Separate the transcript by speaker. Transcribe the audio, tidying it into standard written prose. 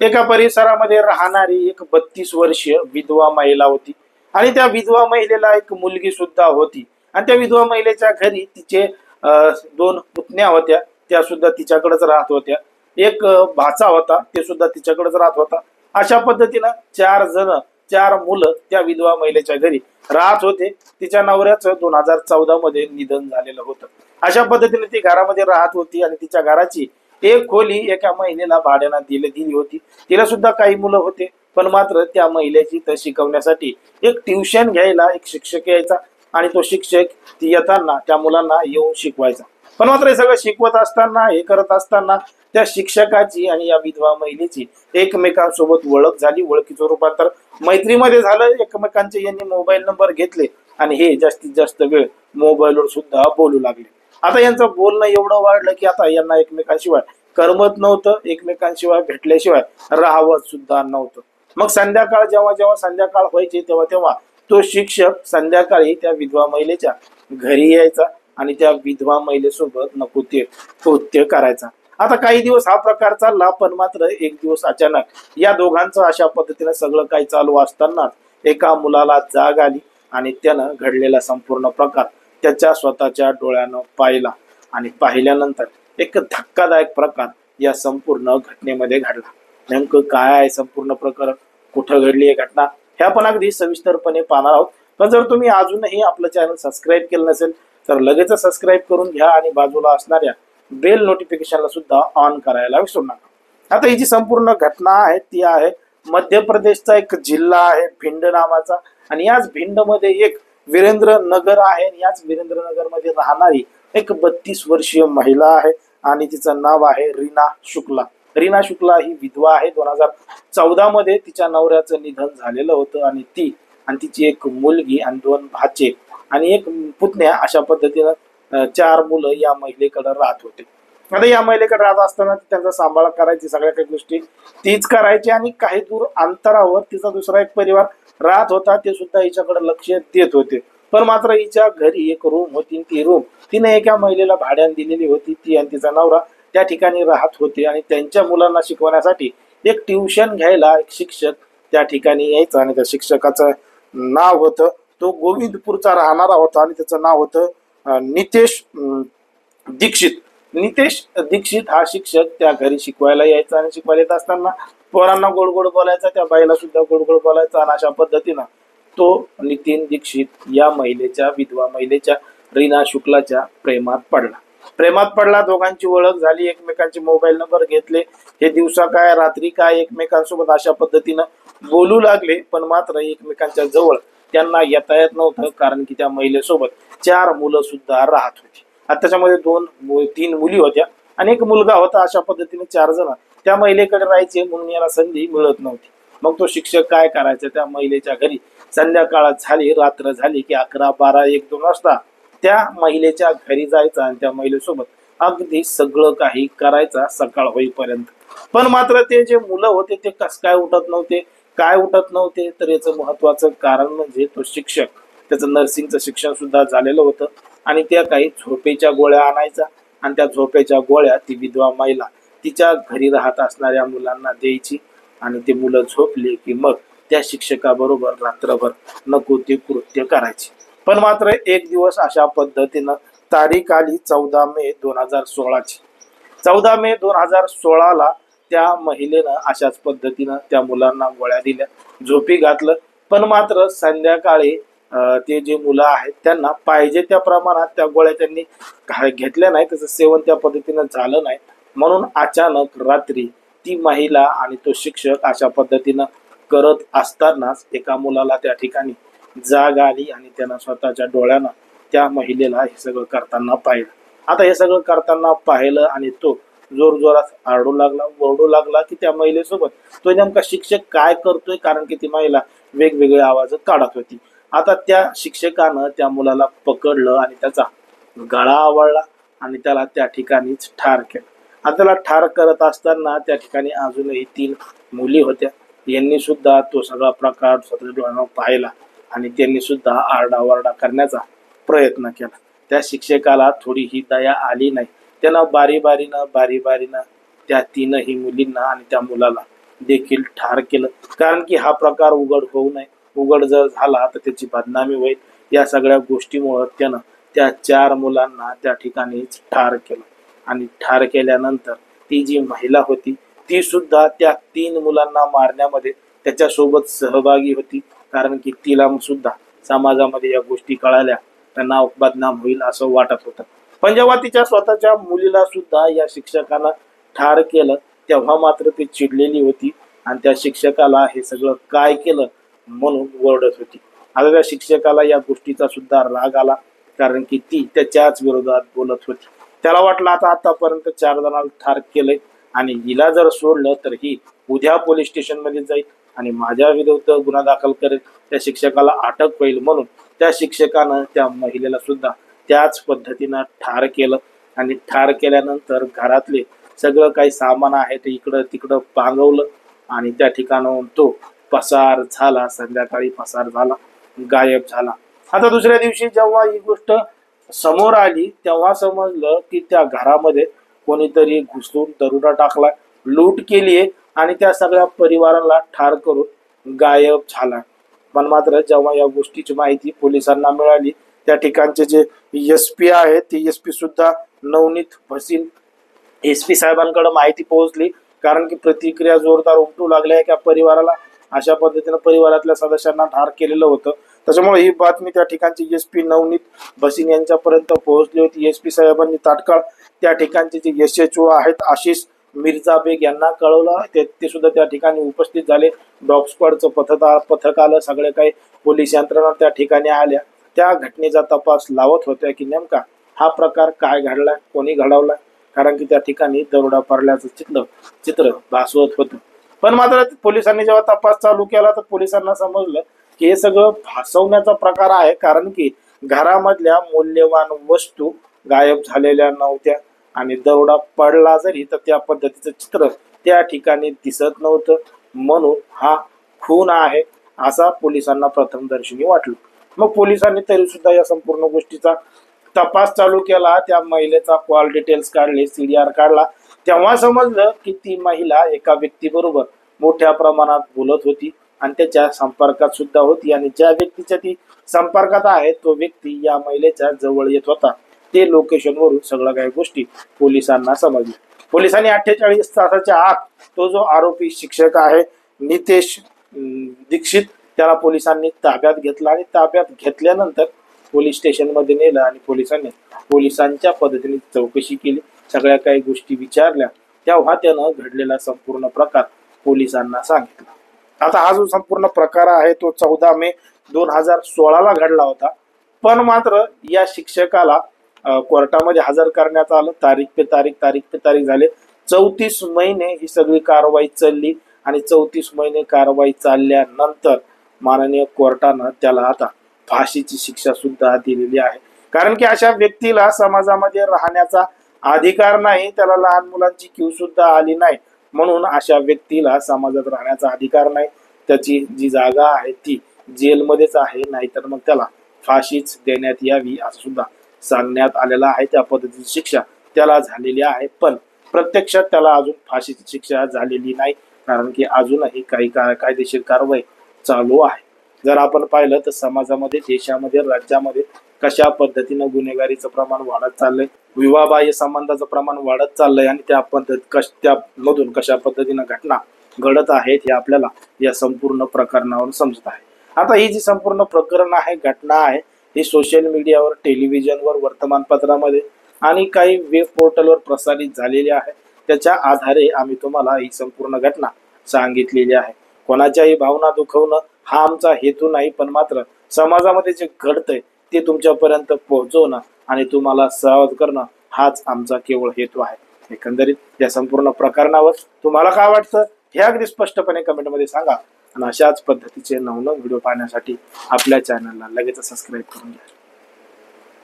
Speaker 1: एका परिसरामध्ये राहणारी एक 32 वर्षीय विधवा महिला होती आणि त्या विधवा महिलेला एक मुलगी सुद्धा होती आणि त्या विधवा महिलेच्या घरी तिचे दोन पुतण्या होत्या, त्या सुद्धा तिच्याकडेच राहत होत्या. एक भाचा होता, ते सुद्धा तिच्याकडेच राहत होता. अशा पद्धतीनं 4 मुलं त्या विधवा महिलेच्या घरी राहत होते. तिच्या नवऱ्याचं 2014 मध्ये निधन झालेलं होतं. अशा पद्धतीने ती घरामध्ये राहत होती आणि तिच्या घराची एक खोली एका महिलेला भाड्यानं दिली होती. तिला सुद्धा काही मुलं होते, पण मात्र त्या महिलेची तर शिकवण्यासाठी एक ट्युशन घ्यायला एक शिक्षक यायचा आणि तो शिक्षक ती येताना त्या मुलांना येऊन शिकवायचा. पण मात्र हे सगळं शिकवत असताना, हे करत असताना त्या शिक्षकाची आणि या विधवा महिलेची एकमेकांसोबत ओळख झाली. ओळखीचं रूपांतर मैत्रीमध्ये झालं. एकमेकांचे यांनी मोबाईल नंबर घेतले आणि हे जास्तीत जास्त वेळ मोबाईलवर सुद्धा बोलू लागले. आता यांचं बोलणं एवढं वाढलं की आता यांना एकमेकांशिवाय करमत नव्हतं, एकमेकांशिवाय भेटल्याशिवाय राहावत सुद्धा नव्हतं. मग संध्याकाळ जेव्हा संध्याकाळ व्हायची तेव्हा तो शिक्षक संध्याकाळी त्या विधवा महिलेच्या घरी यायचा आणि त्या विधवा महिलेसोबत नको ते कृत्य करायचा. आता काही दिवस हा प्रकार चालला, पण मात्र एक दिवस अचानक या दोघांचं अशा पद्धतीने सगळं काही चालू असताना एका मुलाला जाग आली आणि त्यानं घडलेला संपूर्ण प्रकार त्याच्या स्वतःच्या डोळ्यानं पाहिला आणि पाहिल्यानंतर एक धक्कादायक प्रकार या संपूर्ण घटनेमध्ये घडला. नेमकं काय आहे संपूर्ण प्रकरण, कुठं घडली ही घटना, ह्या पण अगदी सविस्तरपणे पाहणार आहोत. पण जर तुम्ही अजूनही आपलं चॅनल सबस्क्राईब केलं नसेल तर लगेच सबस्क्राईब करून घ्या आणि बाजूला असणाऱ्या बेल नोटिफिकेशनला सुद्धा ऑन करायला विसरू नका. आता ही जी संपूर्ण घटना आहे ती आहे मध्य प्रदेशचा एक जिल्हा आहे भिंड नावाचा आणि याच भिंडमध्ये एक वीरेंद्र नगर आहे. याच वीरेंद्र नगर मध्ये राहणारी एक 32 वर्षीय महिला आहे आणि तिचं नाव आहे रीना शुक्ला. रीना शुक्ला ही विधवा आहे. 2014 मध्ये तिच्या नवऱ्याचं निधन झालेलं होतं आणि ती आणि तिची एक मुलगी आणि 2 भाचे आणि एक पुतण्या अशा पद्धतीनं 4 मुलं या महिलेकडे राहत होते. आता या महिलेकडे राहत असताना त्यांचा सांभाळ करायची, सगळ्या काही गोष्टी तीच करायची आणि काही दूर अंतरावर तिचा दुसरा एक परिवार राहत होता, ते सुद्धा हिच्याकडे लक्ष देत होते. पण मात्र हिच्या घरी एक रूम होती, ती रूम तिने एका महिलेला भाड्याने दिलेली होती. ती आणि तिचा नवरा त्या ठिकाणी राहत होते आणि त्यांच्या मुलांना शिकवण्यासाठी एक ट्युशन घ्यायला एक शिक्षक त्या ठिकाणी यायचा आणि त्या शिक्षकाचं नाव होतं, तो गोविंदपूरचा राहणारा होता आणि त्याचं नाव होतं नितेश दीक्षित. नितेश दीक्षित हा शिक्षक त्या घरी शिकवायला यायचा आणि शिकवायला येत असताना पोरांना गोड गोड बोलायचा, त्या बाईला सुद्धा गोड गोड बोलायचा आणि अशा पद्धतीनं तो नितीन दीक्षित या महिलेच्या, विधवा महिलेच्या रीना शुक्लाच्या प्रेमात पडला. दोघांची ओळख झाली, एकमेकांचे मोबाईल नंबर घेतले. हे दिवसा काय रात्री काय एकमेकांसोबत अशा पद्धतीनं बोलू लागले. पण मात्र एकमेकांच्या जवळ त्यांना येता येत नव्हतं, कारण की त्या महिलेसोबत 4 मुलं सुद्धा राहत होती. आता त्याच्यामध्ये 3 मुली होत्या आणि एक मुलगा होता. अशा पद्धतीने 4 जण त्या महिलेकडे राहायचे म्हणून याला संधी मिळत नव्हती. मग तो शिक्षक काय करायचा, त्या महिलेच्या घरी संध्याकाळ झाली, रात्र झाली की 11, 12, 1, 2 वाजता त्या महिलेच्या घरी जायचा आणि त्या महिलेसोबत अगदी सगळं काही करायचा सकाळ होईपर्यंत. पण मात्र ते जे मुलं होते ते कस काय उठत नव्हते, तर याचं महत्वाचं कारण म्हणजे तो शिक्षक, त्याचं नर्सिंगचं शिक्षण सुद्धा झालेलं होतं आणि त्या काही झोपेच्या गोळ्या आणायचा आणि त्या झोपेच्या गोळ्या ती विधवा महिला तिच्या घरी राहत असणाऱ्या मुलांना द्यायची आणि ते मुलं झोपले की मग त्या शिक्षकाबरोबर रात्रभर नको ते कृत्य करायचे. पण मात्र एक दिवस अशा पद्धतीनं तारीख आली 14 मे 2016ची. 14 मे 2016ला त्या महिलेनं अशाच पद्धतीनं त्या मुलांना गोळ्या दिल्या, झोपी घातलं. पण मात्र संध्याकाळी ते जे मुलं आहेत त्यांना पाहिजे त्या प्रमाणात त्या गोळ्या त्यांनी घेतल्या नाही, त्याचं सेवन त्या पद्धतीनं झालं नाही. म्हणून अचानक रात्री ती महिला आणि तो शिक्षक अशा पद्धतीनं करत असतानाच एका मुलाला त्या ठिकाणी जाग आली आणि त्यानं स्वतःच्या डोळ्यानं त्या महिलेला हे सगळं करताना पाहिलं. आता हे सगळं करताना पाहिलं आणि तो जोर जोरात ओरडू लागला की त्या महिलेसोबत तो नेमका शिक्षक काय करतोय, कारण की ती महिला वेगवेगळे आवाज काढत होती. आता त्या शिक्षकानं त्या मुलाला पकडलं आणि त्याचा गळा आवळला आणि त्याला त्या ठिकाणीच ठार केलं. आता त्याला ठार करत असताना त्या ठिकाणी अजूनही 3 मुली होत्या. यांनी सुद्धा तो सगळा प्रकार स्वतःच्या डोळ्यानं पाहिला आणि त्यांनी सुद्धा आरडाओरडा करण्याचा प्रयत्न केला. त्या शिक्षकाला थोडीही दया आली नाही. त्यानं बारी-बारीनं त्या तीनही मुलींना आणि त्या मुलाला देखील ठार केलं. कारण की हा प्रकार उघड होऊ नये. उघड जर झाला तर त्याची बदनामी होईल. या सगळ्या गोष्टीमुळे त्यानं त्या 4 मुलांना त्या ठिकाणीच ठार केलं. आणि ठार केल्यानंतर ती जी महिला होती ती सुद्धा त्या 3 मुलांना मारण्यामध्ये त्याच्यासोबत सहभागी होती. कारण की तिला सुद्धा समाजामध्ये या गोष्टी कळाल्या तर नाव बदनाम होईल असं वाटत होतं. पण जेव्हा तिच्या स्वतःच्या मुलीला सुद्धा या शिक्षकानं ठार केलं तेव्हा मात्र ती चिडलेली होती आणि त्या शिक्षकाला हे सगळं काय केलं म्हणून ओरडत होती. आता त्या शिक्षकाला या गोष्टीचा सुद्धा राग आला. कारण की ती त्याच्याच विरोधात बोलत होती. त्याला वाटलं आता आतापर्यंत 4 जणांना ठार केलंय आणि हिला जर सोडलं तर ही उद्या पोलीस स्टेशन मध्ये जाईल आणि माझ्या विरुद्ध गुन्हा दाखल करेल. त्या शिक्षकाला अटक होईल म्हणून त्या शिक्षकानं त्या महिलेला सुद्धा त्याच पद्धतीनं ठार केलं. आणि ठार केल्यानंतर घरातले सगळं काही सामान आहे ते इकडं तिकडं पांगवलं आणि त्या ठिकाणाहून तो पसार झाला. संध्याकाळी पसार झाला, गायब झाला. आता दुसऱ्या दिवशी जेव्हा ही गोष्ट समोर आली तेव्हा समजलं की त्या घरामध्ये कोणीतरी घुसून दरोडा टाकला, लूट केलीये आणि त्या सगळ्या परिवाराला ठार करून गायब झाला. पण मात्र जेव्हा या गोष्टीची माहिती पोलिसांना मिळाली त्या ठिकाणचे जे SP आहेत ते SP सुद्धा नवनीत भसीन SP साहेबांकडे माहिती पोहोचली. कारण की प्रतिक्रिया जोरदार उमटू लागल्या त्या परिवाराला. अशा पद्धतीने परिवारातल्या सदस्यांना ठार केलेलं होतं. त्याच्यामुळे ही बातमी त्या ठिकाणची SP नवनीत भसीन यांच्यापर्यंत पोहोचली होती. SP साहेबांनी तात्काळ त्या ठिकाणचे जे SHO आहेत आशिष मिर्झा बेग यांना कळवलं. ते सुद्धा त्या ठिकाणी उपस्थित झाले. डॉग स्क्वॉडचं पथक आलं. सगळे काही पोलीस यंत्रणा त्या ठिकाणी आल्या. त्या घटनेचा तपास लावत होत्या की नेमका हा प्रकार काय घडलाय, कोणी घडवलाय. कारण की त्या ठिकाणी दरोडा पडल्याचं चित्र भासवत होतं. पण मात्र पोलिसांनी जेव्हा तपास चालू केला तर पोलिसांना समजलं की हे सगळं भासवण्याचा प्रकार आहे. कारण की घरामधल्या मौल्यवान वस्तू गायब झालेल्या नव्हत्या आणि दरोडा पडला जरी तर त्या पद्धतीचं चित्र त्या ठिकाणी दिसत नव्हतं. म्हणून हा खून आहे असा पोलिसांना प्रथमदर्शनी वाटलं. मग पोलिसांनी तरी सुद्धा या संपूर्ण गोष्टीचा तपास चालू केला. त्या महिलेचा कॉल डिटेल्स काढले, CDR काढला. तेव्हा समजलं की ती महिला एका व्यक्तीबरोबर मोठ्या प्रमाणात बोलत होती आणि त्याच्या संपर्कात सुद्धा होती. आणि ज्या व्यक्तीच्या ती संपर्कात आहे तो व्यक्ती या महिलेच्या जवळ येत होता. ते लोकेशनवरून सगळ्या काही गोष्टी पोलिसांना समजल्या. पोलिसांनी 48 तासाच्या आत तो जो आरोपी शिक्षक आहे नितेश दीक्षित त्याला पोलिसांनी ताब्यात घेतला. आणि ताब्यात घेतल्यानंतर पोलीस स्टेशन मध्ये नेलं आणि पोलिसांनी पोलिसांच्या पद्धतीने चौकशी केली. सगळ्या काही गोष्टी विचारल्या. तेव्हा त्यानं घडलेला संपूर्ण प्रकार पोलिसांना सांगितला. आता हा जो संपूर्ण प्रकार आहे तो 14 मे 2016 घडला होता. पण मात्र या शिक्षकाला कोर्टामध्ये हजर करण्यात आलं. तारीख पे तारीख झाले. 34 महिने ही सगळी कारवाई चालली आणि 34 महिने कारवाई चालल्यानंतर माननीय कोर्टानं त्याला आता फाशीची शिक्षा सुद्धा दिलेली आहे. कारण की अशा व्यक्तीला समाजामध्ये राहण्याचा अधिकार नाही. त्याला लहान मुलांची कीव सुद्धा आली नाही. म्हणून अशा व्यक्तीला समाजात राहण्याचा अधिकार नाही. त्याची जी जागा आहे ती जेलमध्येच आहे. नाहीतर मग त्याला फाशीच देण्यात यावी असं सुद्धा सांगण्यात आलेलं आहे. त्या पद्धतीची शिक्षा त्याला झालेली आहे. पण प्रत्यक्षात त्याला अजून फाशीची शिक्षा झालेली नाही. कारण की अजूनही काही कायदेशीर कारवाई चालू आहे. जर आपण पाहिलं तर समाजामध्ये, देशामध्ये, राज्यामध्ये कशा पद्धतीनं गुन्हेगारीचं प्रमाण वाढत चाललंय, विवाहबाह्य संबंधाचं प्रमाण वाढत चाललंय आणि त्यामधून कशा पद्धतीनं घटना घडत आहेत हे आपल्याला या संपूर्ण प्रकरणावरून समजत आहे. आता ही जी संपूर्ण प्रकरण आहे, घटना आहे, ही सोशल मीडियावर, टेलिव्हिजनवर, वर्तमानपत्रामध्ये आणि काही वेब पोर्टलवर प्रसारित झालेली आहे. त्याच्या आधारे आम्ही तुम्हाला ही संपूर्ण घटना सांगितलेली आहे. कोणाच्याही भावना दुखवणं हा आमचा हेतू नाही. पण मात्र समाजामध्ये जे घडतंय ते तुमच्यापर्यंत पोहोचवणं आणि तुम्हाला सावध करणं हाच आमचा केवळ हेतू आहे. एकंदरीत या संपूर्ण प्रकरणावर तुम्हाला काय वाटतं हे अगदी स्पष्टपणे कमेंटमध्ये सांगा. आणि अशाच पद्धतीचे नवनवीन व्हिडिओ पाहण्यासाठी आपल्या चॅनलला लगेच सबस्क्राईब करून घ्या.